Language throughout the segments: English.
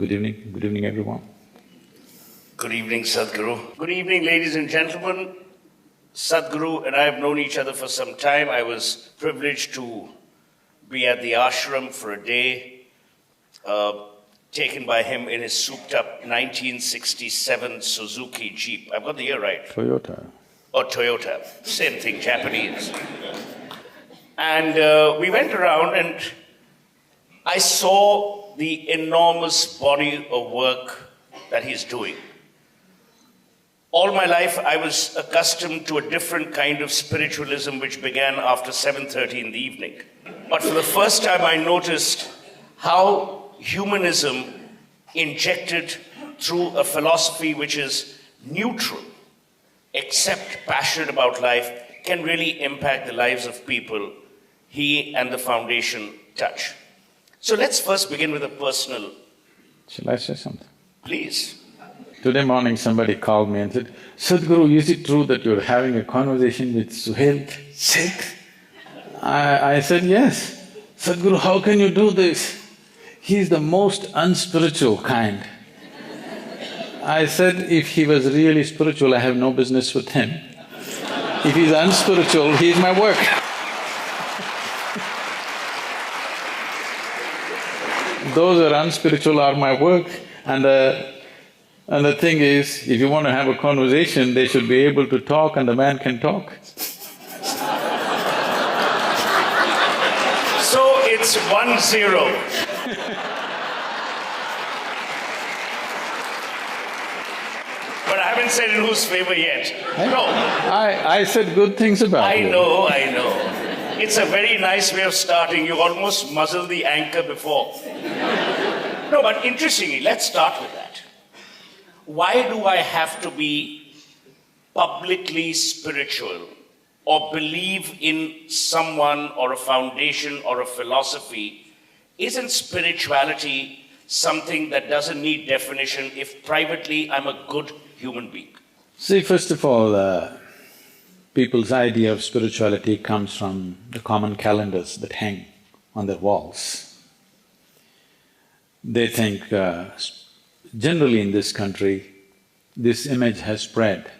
Good evening. Good evening, everyone. Good evening, Sadhguru. Good evening, ladies and gentlemen. Sadhguru and I have known each other for some time. I was privileged to be at the ashram for a day, taken by him in his souped-up 1967 Suzuki Jeep. I've got the year right. Toyota. Or Toyota. Same thing, Japanese. And we went around and I saw the enormous body of work that he's doing. All my life, I was accustomed to a different kind of spiritualism which began after 7:30 in the evening. But for the first time, I noticed how humanism injected through a philosophy which is neutral, except passionate about life, can really impact the lives of people he and the foundation touch. So let's first begin with a personal… Shall I say something? Please. Today morning somebody called me and said, Sadhguru, is it true that you're having a conversation with Suhel Seth? I said, yes. Sadhguru, how can you do this? He's the most unspiritual kind. I said, if he was really spiritual, I have no business with him. If he's unspiritual, he's my work. Those who are unspiritual are my work, and the thing is, if you want to have a conversation, they should be able to talk and the man can talk. So it's 1-0. But I haven't said in whose favor yet. No. I said good things about you. I know. It's a very nice way of starting. You almost muzzled the anchor before. No, but interestingly, let's start with that. Why do I have to be publicly spiritual or believe in someone or a foundation or a philosophy? Isn't spirituality something that doesn't need definition if privately I'm a good human being? See, first of all, people's idea of spirituality comes from the common calendars that hang on their walls. They think, generally in this country, this image has spread.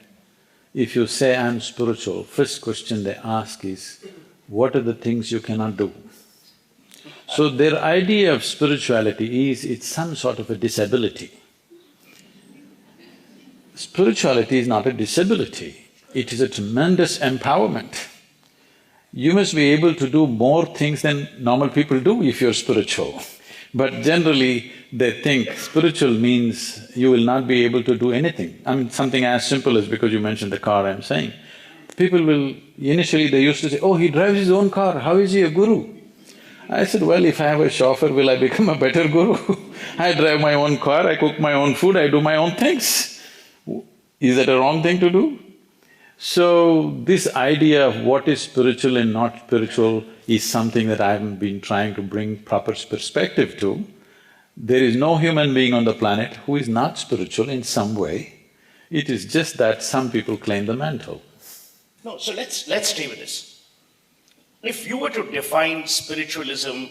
If you say, I'm spiritual, first question they ask is, what are the things you cannot do? So their idea of spirituality is, it's some sort of a disability. Spirituality is not a disability, it is a tremendous empowerment. You must be able to do more things than normal people do if you're spiritual. But generally, they think spiritual means you will not be able to do anything. I mean, something as simple as, because you mentioned the car, I'm saying, people will… initially they used to say, oh, he drives his own car, how is he a guru? I said, well, if I have a chauffeur, will I become a better guru? I drive my own car, I cook my own food, I do my own things. Is that a wrong thing to do? So, this idea of what is spiritual and not spiritual is something that I've been trying to bring proper perspective to. There is no human being on the planet who is not spiritual in some way. It is just that some people claim the mantle. No, so let's stay with this. If you were to define spiritualism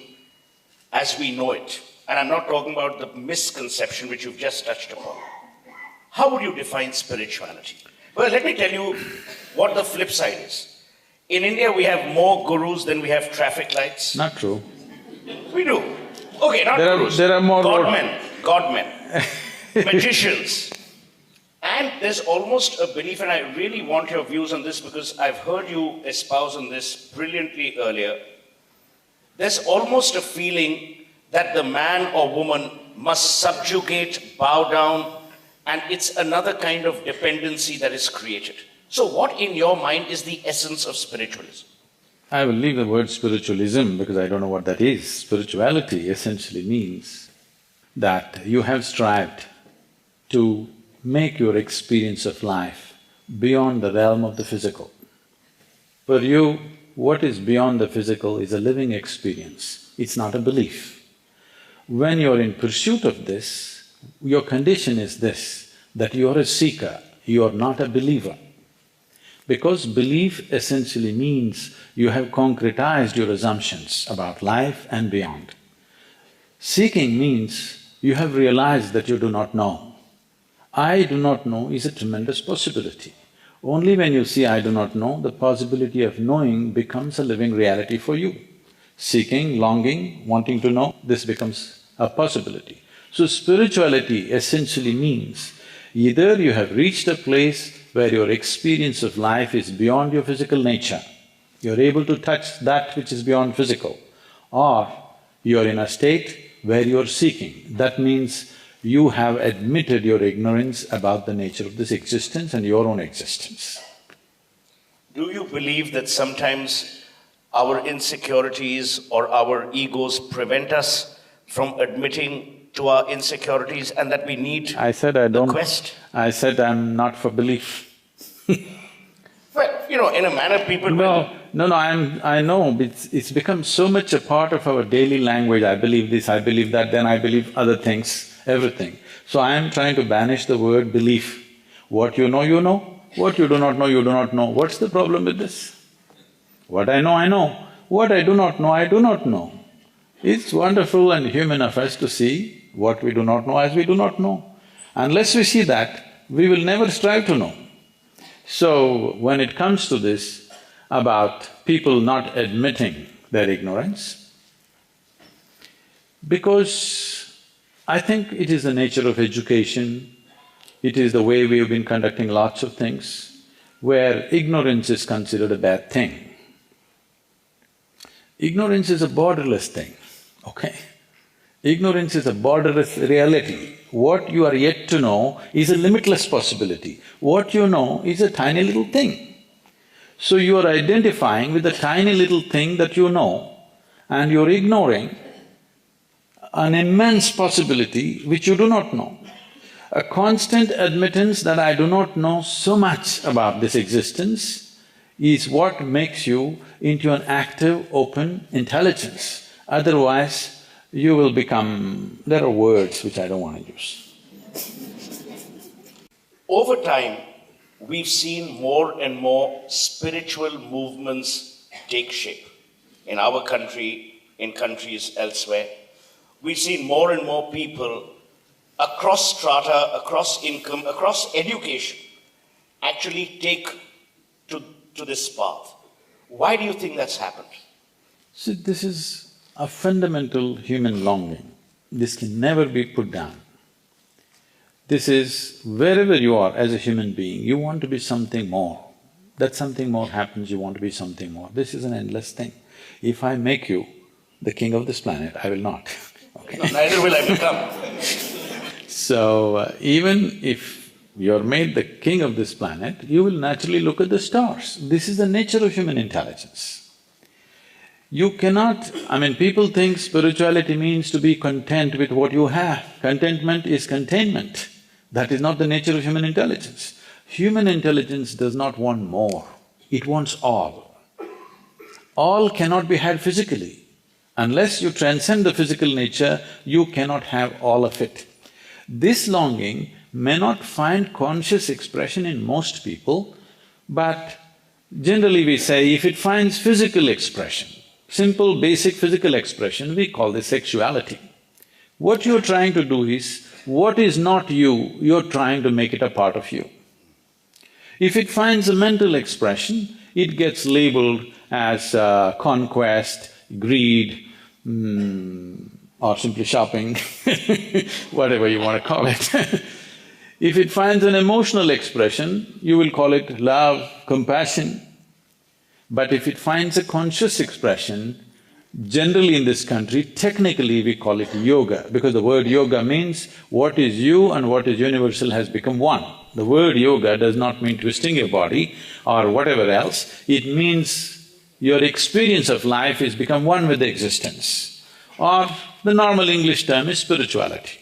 as we know it, and I'm not talking about the misconception which you've just touched upon, how would you define spirituality? Well, let me tell you what the flip side is. In India, we have more gurus than we have traffic lights. Not true. We do. Okay, not gurus. There are more… godmen, magicians. And there's almost a belief, and I really want your views on this because I've heard you espouse on this brilliantly earlier. There's almost a feeling that the man or woman must subjugate, bow down, and it's another kind of dependency that is created. So what in your mind is the essence of spiritualism? I will leave the word spiritualism because I don't know what that is. Spirituality essentially means that you have strived to make your experience of life beyond the realm of the physical. For you, what is beyond the physical is a living experience, it's not a belief. When you're in pursuit of this, your condition is this, that you're a seeker, you're not a believer. Because belief essentially means you have concretized your assumptions about life and beyond. Seeking means you have realized that you do not know. I do not know is a tremendous possibility. Only when you see I do not know, the possibility of knowing becomes a living reality for you. Seeking, longing, wanting to know, this becomes a possibility. So spirituality essentially means either you have reached a place where your experience of life is beyond your physical nature, you're able to touch that which is beyond physical, or you're in a state where you're seeking. That means you have admitted your ignorance about the nature of this existence and your own existence. Do you believe that sometimes our insecurities or our egos prevent us from admitting to our insecurities and that we need I said I don't… the quest? I said I'm not for belief. Well, in a manner people will… No, I know, it's become so much a part of our daily language, I believe this, I believe that, then I believe other things, everything. So I am trying to banish the word belief. What you know, you know. What you do not know, you do not know. What's the problem with this? What I know, I know. What I do not know, I do not know. It's wonderful and human of us to see what we do not know as we do not know. Unless we see that, we will never strive to know. So, when it comes to this, about people not admitting their ignorance, because I think it is the nature of education, it is the way we have been conducting lots of things, where ignorance is considered a bad thing. Ignorance is a borderless thing, okay? Ignorance is a borderless reality. What you are yet to know is a limitless possibility. What you know is a tiny little thing. So you are identifying with the tiny little thing that you know and you're ignoring an immense possibility which you do not know. A constant admittance that I do not know so much about this existence is what makes you into an active, open intelligence. Otherwise, you will become… there are words which I don't want to use. Over time, we've seen more and more spiritual movements take shape in our country, in countries elsewhere. We've seen more and more people across strata, across income, across education actually take to this path. Why do you think that's happened? See, this is a fundamental human longing. This can never be put down. This is… wherever you are as a human being, you want to be something more. That something more happens, you want to be something more. This is an endless thing. If I make you the king of this planet, I will not, okay? No, neither will I become. So, even if you're made the king of this planet, you will naturally look at the stars. This is the nature of human intelligence. You cannot… people think spirituality means to be content with what you have. Contentment is containment. That is not the nature of human intelligence. Human intelligence does not want more, it wants all. All cannot be had physically. Unless you transcend the physical nature, you cannot have all of it. This longing may not find conscious expression in most people, but generally we say if it finds physical expression, simple basic physical expression, we call this sexuality. What you're trying to do is, what is not you, you're trying to make it a part of you. If it finds a mental expression, it gets labeled as conquest, greed, or simply shopping, whatever you want to call it. If it finds an emotional expression, you will call it love, compassion. But if it finds a conscious expression, generally in this country, technically we call it yoga, because the word yoga means what is you and what is universal has become one. The word yoga does not mean twisting your body or whatever else, it means your experience of life is become one with the existence. Or the normal English term is spirituality.